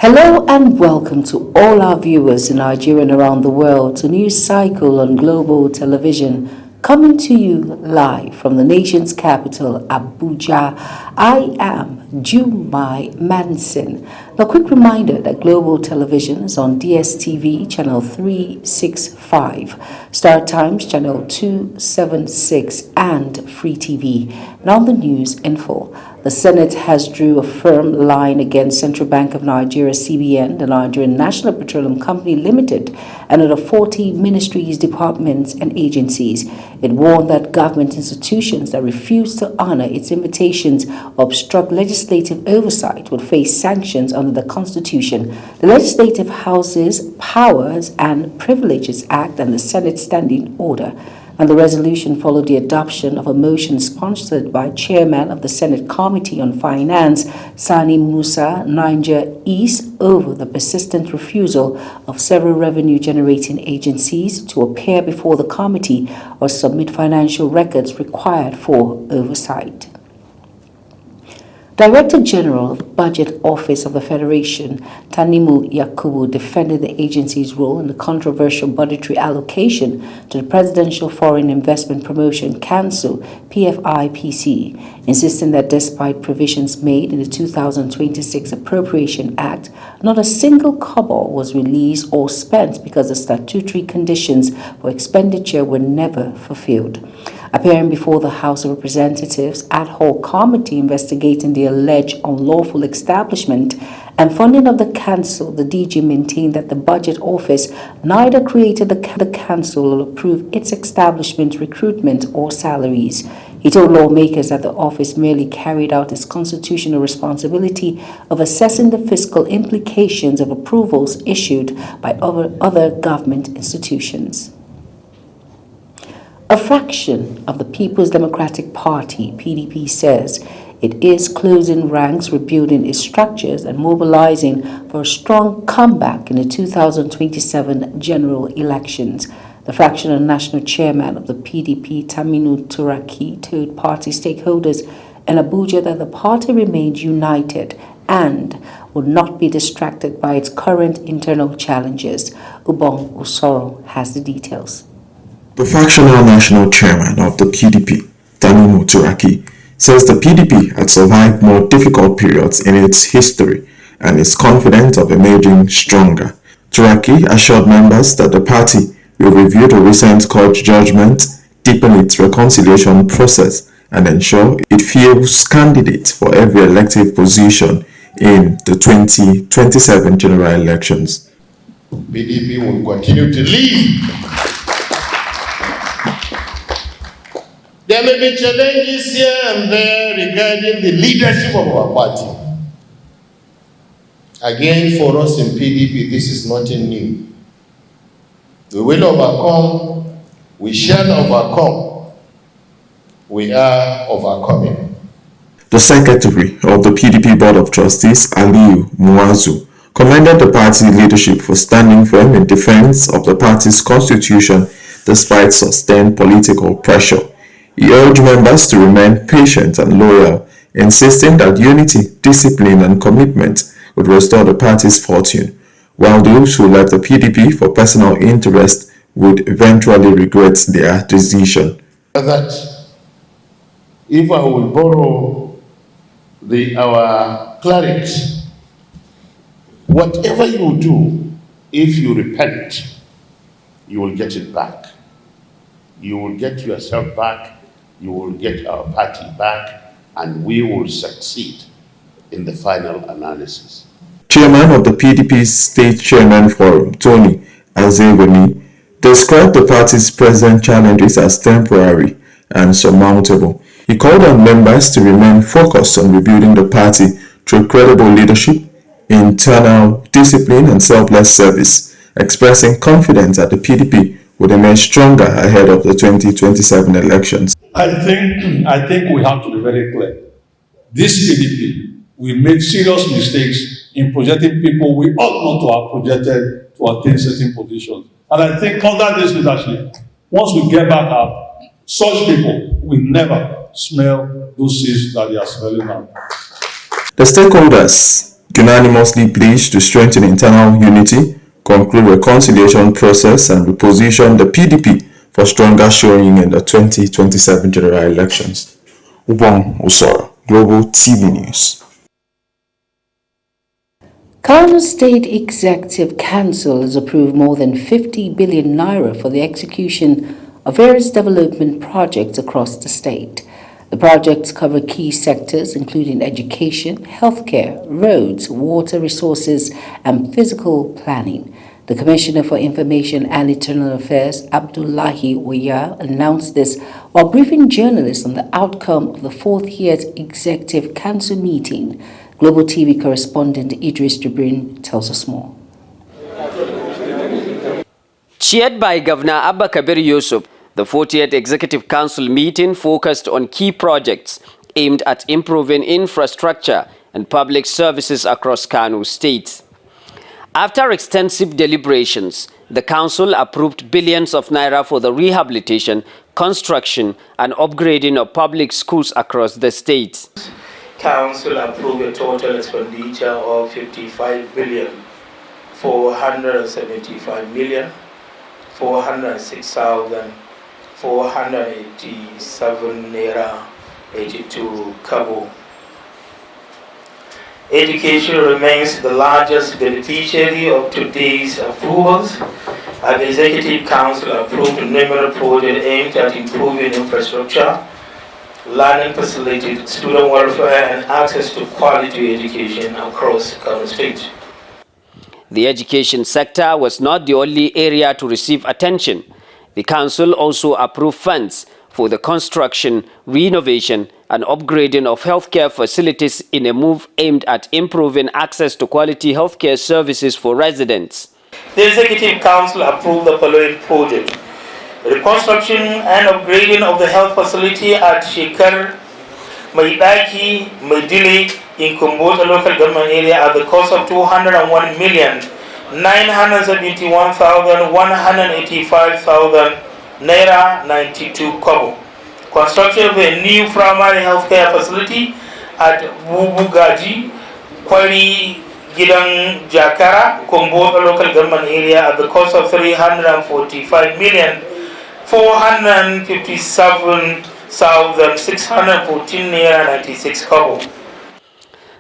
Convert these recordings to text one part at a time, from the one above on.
Hello and welcome to all our viewers in Nigeria and around the world to News Cycle on Global Television, coming to you live from the nation's capital, Abuja. I am Jumai Manson. A quick reminder that Global Television is on DSTV channel 365, Star Times channel 276, and Free TV. Now the news info. The Senate has drew a firm line against Central Bank of Nigeria (CBN), the Nigerian National Petroleum Company Limited, and other 40 ministries, departments, and agencies. It warned that government institutions that refuse to honor its invitations or obstruct legislative oversight would face sanctions under the Constitution, the Legislative House's Powers and Privileges Act, and the Senate Standing Order. And the resolution followed the adoption of a motion sponsored by Chairman of the Senate Committee on Finance, Sani Musa, Niger East, over the persistent refusal of several revenue-generating agencies to appear before the committee or submit financial records required for oversight. Director General of the Budget Office of the Federation, Tanimu Yakubu, defended the agency's role in the controversial budgetary allocation to the Presidential Foreign Investment Promotion Council, PFIPC, insisting that despite provisions made in the 2026 Appropriation Act, not a single kobo was released or spent because the statutory conditions for expenditure were never fulfilled. Appearing before the House of Representatives ad hoc committee investigating the alleged unlawful establishment and funding of the council, the DG maintained that the Budget Office neither created the council or approved its establishment, recruitment, or salaries. He told lawmakers that the office merely carried out its constitutional responsibility of assessing the fiscal implications of approvals issued by other government institutions. A fraction of the People's Democratic Party, PDP, says it is closing ranks, rebuilding its structures, and mobilizing for a strong comeback in the 2027 general elections. The fractional national chairman of the PDP, Taminu Turaki, told party stakeholders in Abuja that the party remains united and will not be distracted by its current internal challenges. Ubong Usoro has the details. The fractional national chairman of the PDP, Tanimu Turaki, says the PDP had survived more difficult periods in its history and is confident of emerging stronger. Turaki assured members that the party will review the recent court judgment, deepen its reconciliation process, and ensure it fields candidates for every elective position in the 2027 general elections. PDP will continue to lead. There may be challenges here and there regarding the leadership of our party. Again, for us in PDP, this is nothing new. We will overcome, we shall overcome, we are overcoming. The secretary of the PDP Board of Trustees, Aliyu Muazu, commended the party leadership for standing firm in defense of the party's constitution despite sustained political pressure. He urged members to remain patient and loyal, insisting that unity, discipline, and commitment would restore the party's fortune, while those who left the PDP for personal interest would eventually regret their decision. That if I will borrow our clerics, whatever you do, if you repent, you will get it back. You will get yourself back. You will get our party back, and we will succeed in the final analysis. Chairman of the PDP's State Chairman Forum, Tony Azewemi, described the party's present challenges as temporary and surmountable. He called on members to remain focused on rebuilding the party through credible leadership, internal discipline, and selfless service, expressing confidence that the PDP would emerge stronger ahead of the 2027 elections. I think we have to be very clear. This PDP, we made serious mistakes in projecting people we ought not to have projected to attain certain positions. And I think under this leadership, once we get back up, such people will never smell those seeds that they are smelling now. The stakeholders unanimously pledged to strengthen internal unity, conclude reconciliation process, and reposition the PDP for stronger showing in the 2027 general elections. Ubong Usoro, Global TV News. Kano State Executive Council has approved more than 50 billion naira for the execution of various development projects across the state. The projects cover key sectors including education, healthcare, roads, water resources, and physical planning. The Commissioner for Information and Internal Affairs, Abdullahi Waya, announced this while briefing journalists on the outcome of the fourth year's Executive Council meeting. Global TV correspondent Idris Jibrin tells us more. Chaired by Governor Abba Kabir Yusuf, the 40th Executive Council meeting focused on key projects aimed at improving infrastructure and public services across Kano State. After extensive deliberations, the Council approved billions of naira for the rehabilitation, construction and upgrading of public schools across the state. Council approved a total expenditure of 55,475,406,487 naira 82 kobo. Education remains the largest beneficiary of today's approvals. The Executive Council approved numerous projects aimed at improving infrastructure, learning facilities, student welfare, and access to quality education across Kano State. The education sector was not the only area to receive attention. The Council also approved funds for the construction, renovation, and upgrading of healthcare facilities in a move aimed at improving access to quality healthcare services for residents. The Executive Council approved the following project: reconstruction and upgrading of the health facility at Shekar, Maidaki, Maidili in Kumbota local government area at the cost of 201,971,185,000 naira 92 kobo. Construction of a new primary healthcare facility at Bubugaji, Kwari Gidang Jakara, Kumbota local government area at the cost of 345,457,614 naira 96 kobo.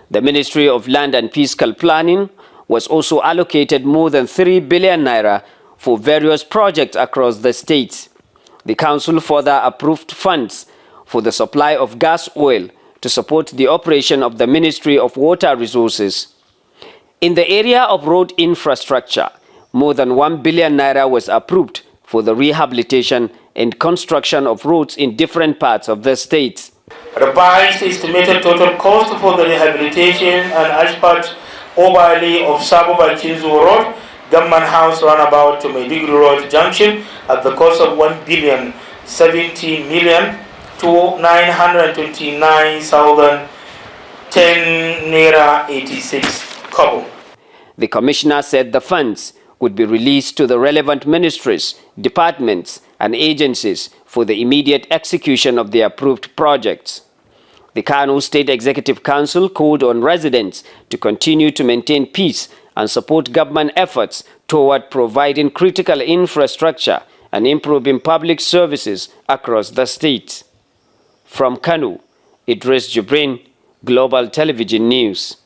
The Ministry of Land and Fiscal Planning was also allocated more than 3 billion naira for various projects across the state. The Council further approved funds for the supply of gas oil to support the operation of the Ministry of Water Resources. In the area of road infrastructure, more than 1 billion naira was approved for the rehabilitation and construction of roads in different parts of the state. Revised estimated total cost for the rehabilitation and asphalt overlay of Sabo Kinzu Road, Government House roundabout to Maiduguri Road Junction at the cost of 1,070,929,010 naira 86 kobo. The Commissioner said the funds would be released to the relevant ministries, departments and agencies for the immediate execution of the approved projects. The Kano State Executive Council called on residents to continue to maintain peace and support government efforts toward providing critical infrastructure and improving public services across the state. From Kano, Idris Jibrin, Global Television News.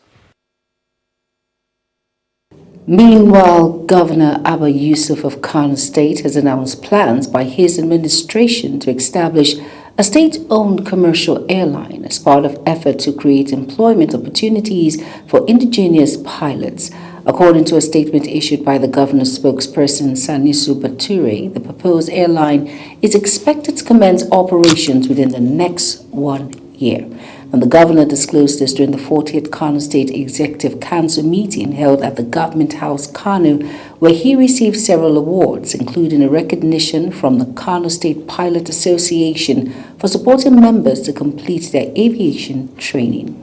Meanwhile, Governor Abba Yusuf of Kano State has announced plans by his administration to establish a state-owned commercial airline as part of effort to create employment opportunities for indigenous pilots. According to a statement issued by the governor's spokesperson, Sanisu Bature, the proposed airline is expected to commence operations within the next 1 year. And the governor disclosed this during the 40th Kano State Executive Council meeting held at the Government House, Kano, where he received several awards, including a recognition from the Kano State Pilot Association for supporting members to complete their aviation training.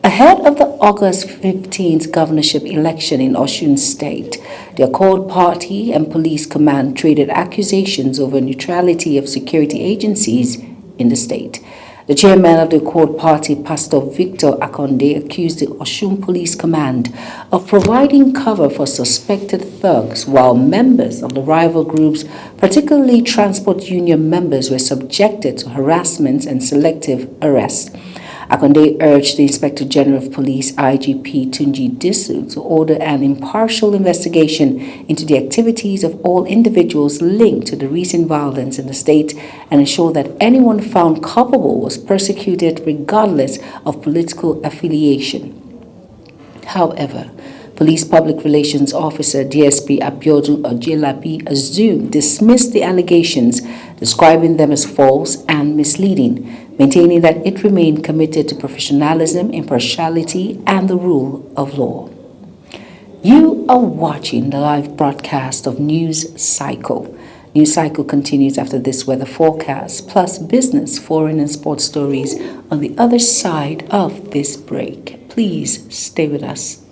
Ahead of the August 15th governorship election in Osun State, the Accord Party and Police Command traded accusations over neutrality of security agencies in the state. The chairman of the Accord Party, Pastor Victor Akonde, accused the Osun Police Command of providing cover for suspected thugs while members of the rival groups, particularly transport union members, were subjected to harassment and selective arrest. Akonde urged the Inspector General of Police, IGP Tunji Disu, to order an impartial investigation into the activities of all individuals linked to the recent violence in the state and ensure that anyone found culpable was persecuted regardless of political affiliation. However, Police Public Relations Officer DSP Abiodun Ojelabi Azum dismissed the allegations, describing them as false and misleading, maintaining that it remained committed to professionalism, impartiality, and the rule of law. You are watching the live broadcast of News Cycle. News Cycle continues after this weather forecast, plus business, foreign, and sports stories on the other side of this break. Please stay with us.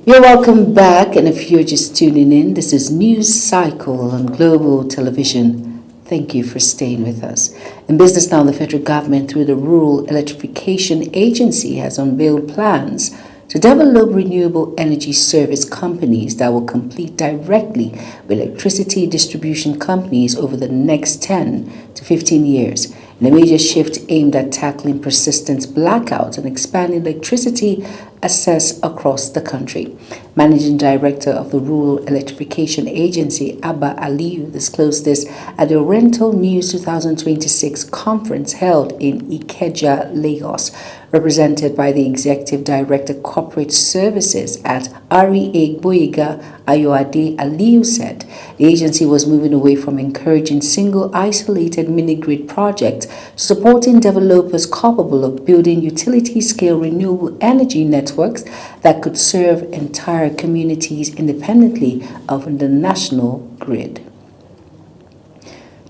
You're welcome back, and if you're just tuning in, this is News Cycle on Global Television. Thank you for staying with us. In business now, the federal government, through the Rural Electrification Agency, has unveiled plans to develop renewable energy service companies that will compete directly with electricity distribution companies over the next 10 to 15 years. In a major shift aimed at tackling persistent blackouts and expanding electricity access across the country. Managing Director of the Rural Electrification Agency, Abba Aliyu, disclosed this at the Rental News 2026 conference held in Ikeja, Lagos. Represented by the Executive Director Corporate Services at REA Boyega, Ayoade Aliyu said the agency was moving away from encouraging single isolated mini-grid projects to supporting developers capable of building utility-scale renewable energy networks that could serve entire communities independently of the national grid.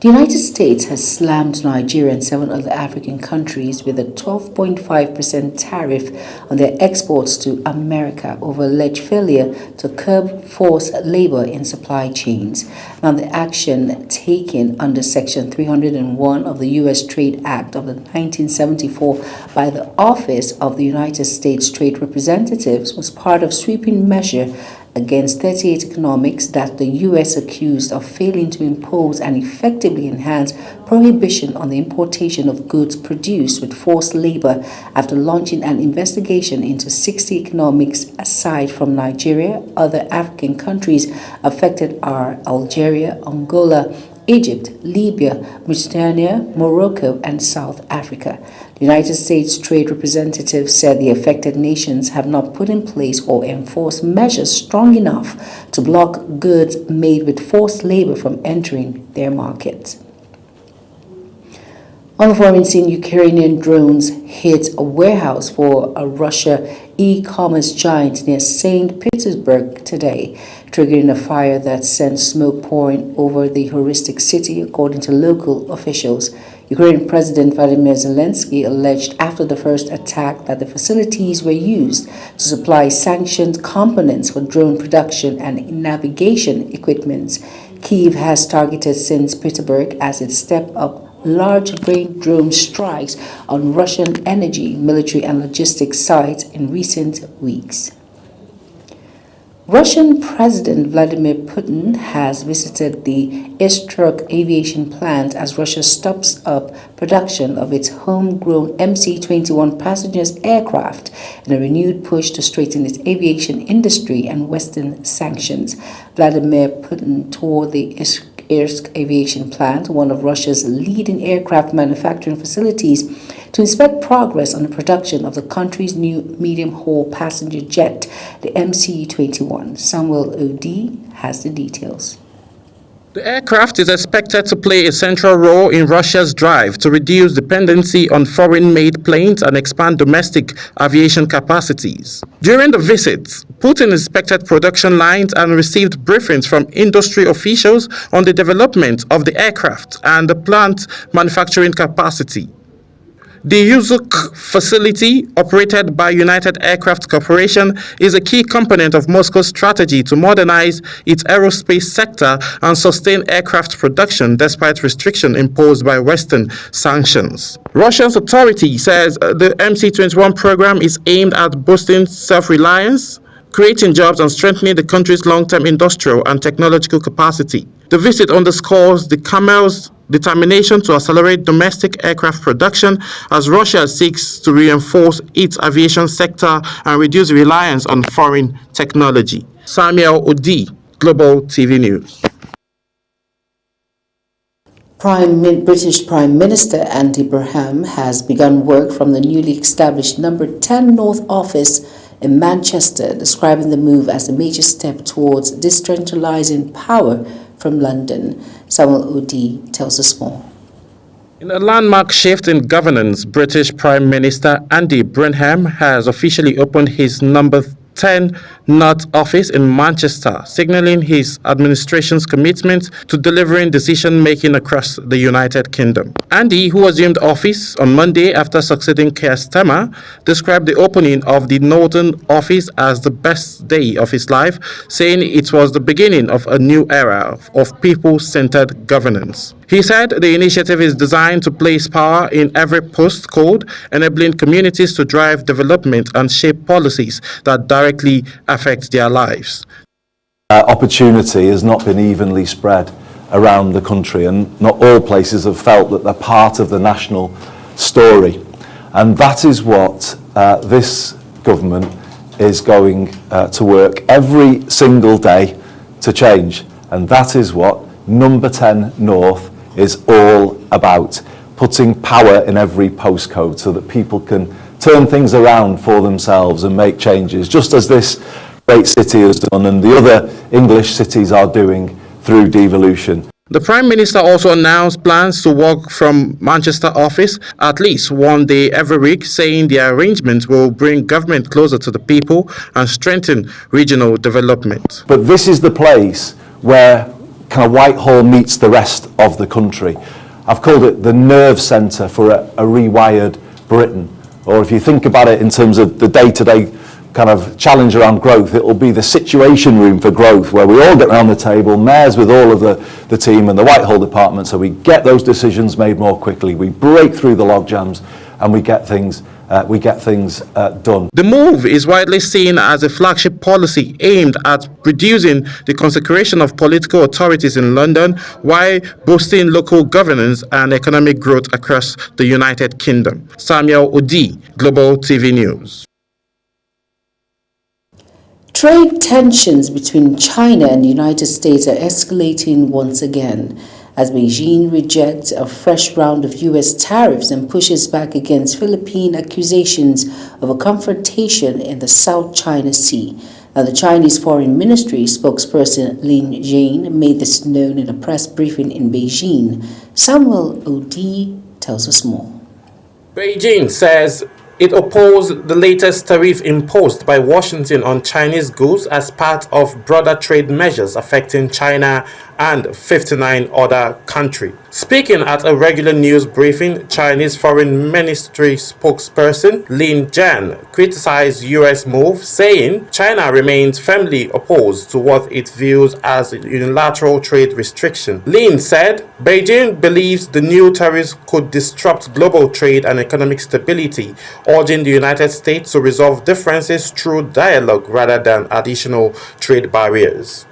The United States has slammed Nigeria and 7 other African countries with a 12.5% tariff on their exports to America over alleged failure to curb forced labor in supply chains. Now, the action taken under Section 301 of the U.S. Trade Act of 1974 by the Office of the United States Trade Representatives was part of sweeping measure against 38 economics that the U.S. accused of failing to impose and effectively enhance prohibition on the importation of goods produced with forced labor after launching an investigation into 60 economics aside from Nigeria. Other African countries affected are Algeria, Angola, Egypt, Libya, Mauritania, Morocco, and South Africa. The United States Trade Representative said the affected nations have not put in place or enforced measures strong enough to block goods made with forced labor from entering their markets. On the foreign scene, Ukrainian drones hit a warehouse for a Russia e-commerce giant near St. Petersburg today, triggering a fire that sent smoke pouring over the touristic city, according to local officials. Ukrainian President Vladimir Zelensky alleged after the first attack that the facilities were used to supply sanctioned components for drone production and navigation equipment. Kyiv has targeted St. Petersburg as it stepped up large-scale drone strikes on Russian energy, military, and logistics sites in recent weeks. Russian President Vladimir Putin has visited the Izhtruk aviation plant as Russia stops up production of its homegrown MC-21 passengers aircraft in a renewed push to straighten its aviation industry and Western sanctions. Vladimir Putin toured the Izhtruk aviation plant, one of Russia's leading aircraft manufacturing facilities, to inspect progress on the production of the country's new medium-haul passenger jet, the MC-21. Samuel Odi has the details. The aircraft is expected to play a central role in Russia's drive to reduce dependency on foreign-made planes and expand domestic aviation capacities. During the visit, Putin inspected production lines and received briefings from industry officials on the development of the aircraft and the plant manufacturing capacity. The Yuzhuk facility, operated by United Aircraft Corporation, is a key component of Moscow's strategy to modernize its aerospace sector and sustain aircraft production despite restrictions imposed by Western sanctions. Russia's authority says the MC-21 program is aimed at boosting self-reliance, creating jobs and strengthening the country's long-term industrial and technological capacity. The visit underscores the Kremlin's determination to accelerate domestic aircraft production as Russia seeks to reinforce its aviation sector and reduce reliance on foreign technology. Samuel Odi, Global TV News. British Prime Minister Andy Burnham has begun work from the newly established number 10 North office in Manchester, describing the move as a major step towards decentralizing power from London. Samuel Odi tells us more. In a landmark shift in governance, British Prime Minister Andy Burnham has officially opened his number 10 North office in Manchester, signaling his administration's commitment to delivering decision-making across the United Kingdom. Andy, who assumed office on Monday after succeeding Keir Starmer, described the opening of the Northern office as the best day of his life, saying it was the beginning of a new era of people-centered governance. He said the initiative is designed to place power in every postcode, enabling communities to drive development and shape policies that directly affect their lives. Opportunity has not been evenly spread around the country, and not all places have felt that they're part of the national story. And that is what this government is going to work every single day to change. And that is what number 10 North is all about, putting power in every postcode so that people can turn things around for themselves and make changes, just as this great city has done and the other English cities are doing through devolution. The Prime Minister also announced plans to work from Manchester office at least one day every week, saying the arrangement will bring government closer to the people and strengthen regional development. But this is the place where kind of Whitehall meets the rest of the country. I've called it the nerve centre for a rewired Britain. Or if you think about it in terms of the day-to-day kind of challenge around growth, it will be the situation room for growth, where we all get around the table, mayors with all of the team and the Whitehall department, so we get those decisions made more quickly, we break through the log jams, and we get things done. The move is widely seen as a flagship policy aimed at reducing the concentration of political authorities in London while boosting local governance and economic growth across the United Kingdom. Samuel Odi, Global TV News. Trade tensions between China and the United States are escalating once again as Beijing rejects a fresh round of U.S. tariffs and pushes back against Philippine accusations of a confrontation in the South China Sea. Now, the Chinese Foreign Ministry spokesperson Lin Jian made this known in a press briefing in Beijing. Samuel Odi tells us more. Beijing says it opposed the latest tariff imposed by Washington on Chinese goods as part of broader trade measures affecting China and 59 other countries. Speaking at a regular news briefing, Chinese Foreign Ministry spokesperson Lin Jian criticized U.S. move, saying China remains firmly opposed to what it views as a unilateral trade restriction. Lin said Beijing believes the new tariffs could disrupt global trade and economic stability, urging the United States to resolve differences through dialogue rather than additional trade barriers.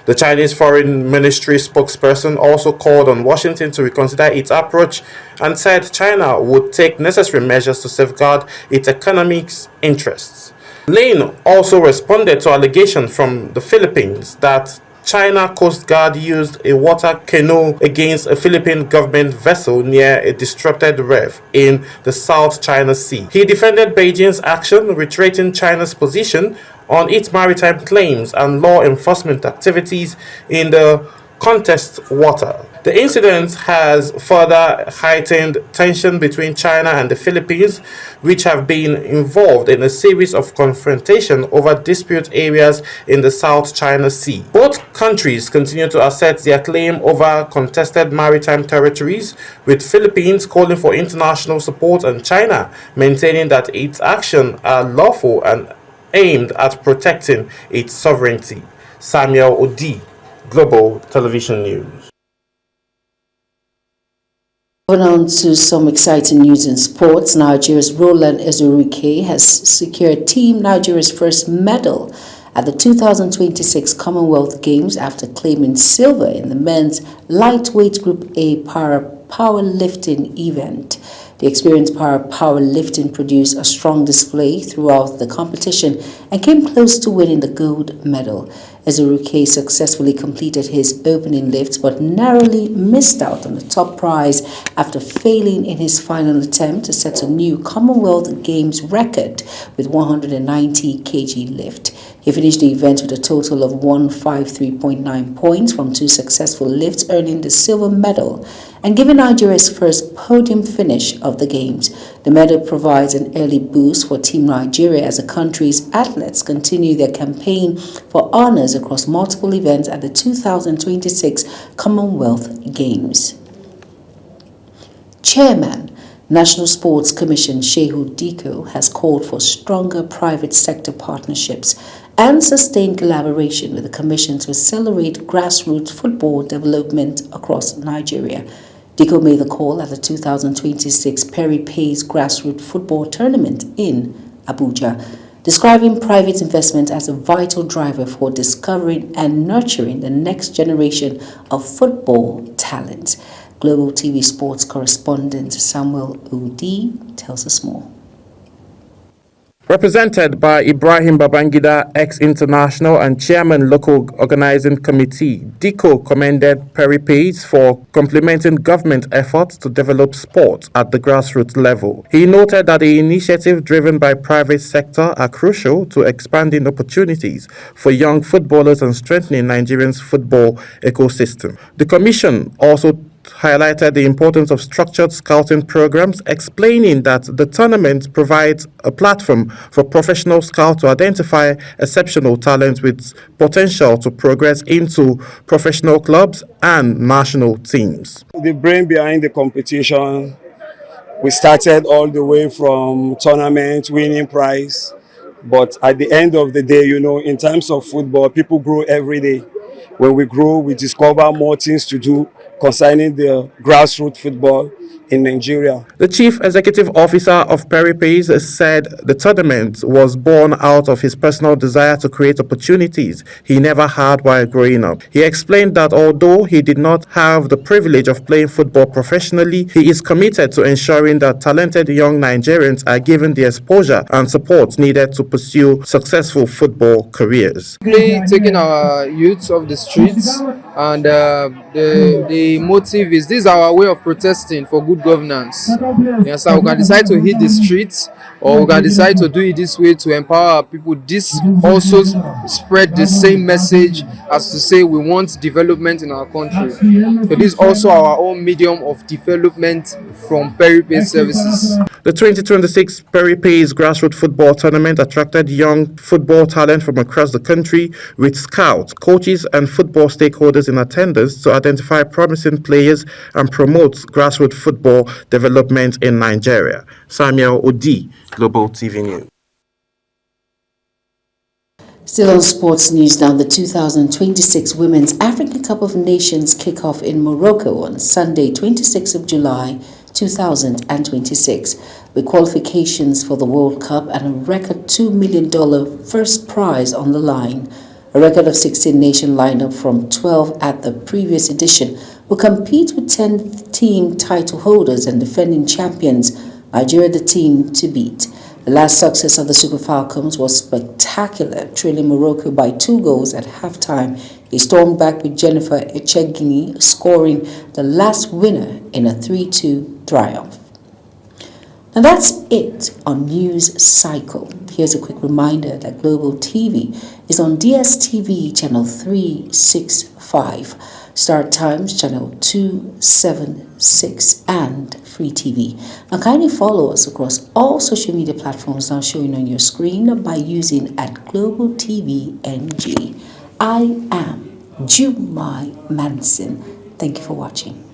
The Chinese Foreign Ministry spokesperson also called on Washington to reconsider its approach and said China would take necessary measures to safeguard its economic interests. Lin also responded to allegations from the Philippines that China Coast Guard used a water canoe against a Philippine government vessel near a disrupted reef in the South China Sea. He defended Beijing's action, reiterating China's position on its maritime claims and law enforcement activities in the contest water. The incident has further heightened tension between China and the Philippines, which have been involved in a series of confrontation over dispute areas in the South China Sea. Both countries continue to assert their claim over contested maritime territories, with Philippines calling for international support and China maintaining that its actions are lawful and aimed at protecting its sovereignty. Samuel Odi, Global Television News. Moving on to some exciting news in sports, Nigeria's Roland Ezuruike has secured Team Nigeria's first medal at the 2026 Commonwealth Games after claiming silver in the men's lightweight Group A powerlifting event. The experienced powerlifting produced a strong display throughout the competition and came close to winning the gold medal. Ezuruike successfully completed his opening lifts but narrowly missed out on the top prize after failing in his final attempt to set a new Commonwealth Games record with 190 kg lift. He finished the event with a total of 153.9 points from 2 successful lifts, earning the silver medal and giving Nigeria's first podium finish of the Games. The medal provides an early boost for Team Nigeria as the country's athletes continue their campaign for honors across multiple events at the 2026 Commonwealth Games. Chairman, National Sports Commission Shehu Diko has called for stronger private sector partnerships and sustained collaboration with the Commission to accelerate grassroots football development across Nigeria. Diko made the call at the 2026 Perry Pays Grassroots Football Tournament in Abuja, describing private investment as a vital driver for discovering and nurturing the next generation of football talent. Global TV sports correspondent Samuel Udi tells us more. Represented by Ibrahim Babangida, ex-international and chairman local organizing committee, Diko commended Perry Pays for complementing government efforts to develop sport at the grassroots level. He noted that the initiatives driven by private sector are crucial to expanding opportunities for young footballers and strengthening Nigeria's football ecosystem. The commission also highlighted the importance of structured scouting programs, explaining that the tournament provides a platform for professional scouts to identify exceptional talent with potential to progress into professional clubs and national teams. The brain behind the competition, we started all the way from tournament, winning prize, but at the end of the day, in terms of football, people grow every day. When we grow, we discover more things to do concerning the grassroots football in Nigeria. The chief executive officer of Perry Pays said the tournament was born out of his personal desire to create opportunities he never had while growing up. He explained that although he did not have the privilege of playing football professionally, he is committed to ensuring that talented young Nigerians are given the exposure and support needed to pursue successful football careers. Taking our youth off the streets, and the motive is this is our way of protesting for good governance. Yes, so we can decide to hit the streets, or we can decide to do it this way to empower our people. This also spread the same message as to say we want development in our country. So this is also our own medium of development from Perry Pays Services. The 2026 Perry Pays Grassroots Football Tournament attracted young football talent from across the country, with scouts, coaches and football stakeholders in attendance to identify promising players and promote grassroots football development in Nigeria. Samuel Odi, Global TV News. Still on sports news now, the 2026 Women's African Cup of Nations kick-off in Morocco on Sunday, 26th of July, 2026, with qualifications for the World Cup and a record $2 million first prize on the line. A record of 16 nations lined up from 12 at the previous edition will compete with 10 team title holders and defending champions, Nigeria the team to beat. The last success of the Super Falcons was spectacular, trailing Morocco by 2 goals at halftime. They stormed back with Jennifer Echegini scoring the last winner in a 3-2 triumph. And that's it on News Cycle. Here's a quick reminder that Global TV is on DSTV channel 365. Star Times Channel 276 and Free TV. And kindly follow us across all social media platforms now showing on your screen by using @GlobalTVNG. I am Jumai Manson. Thank you for watching.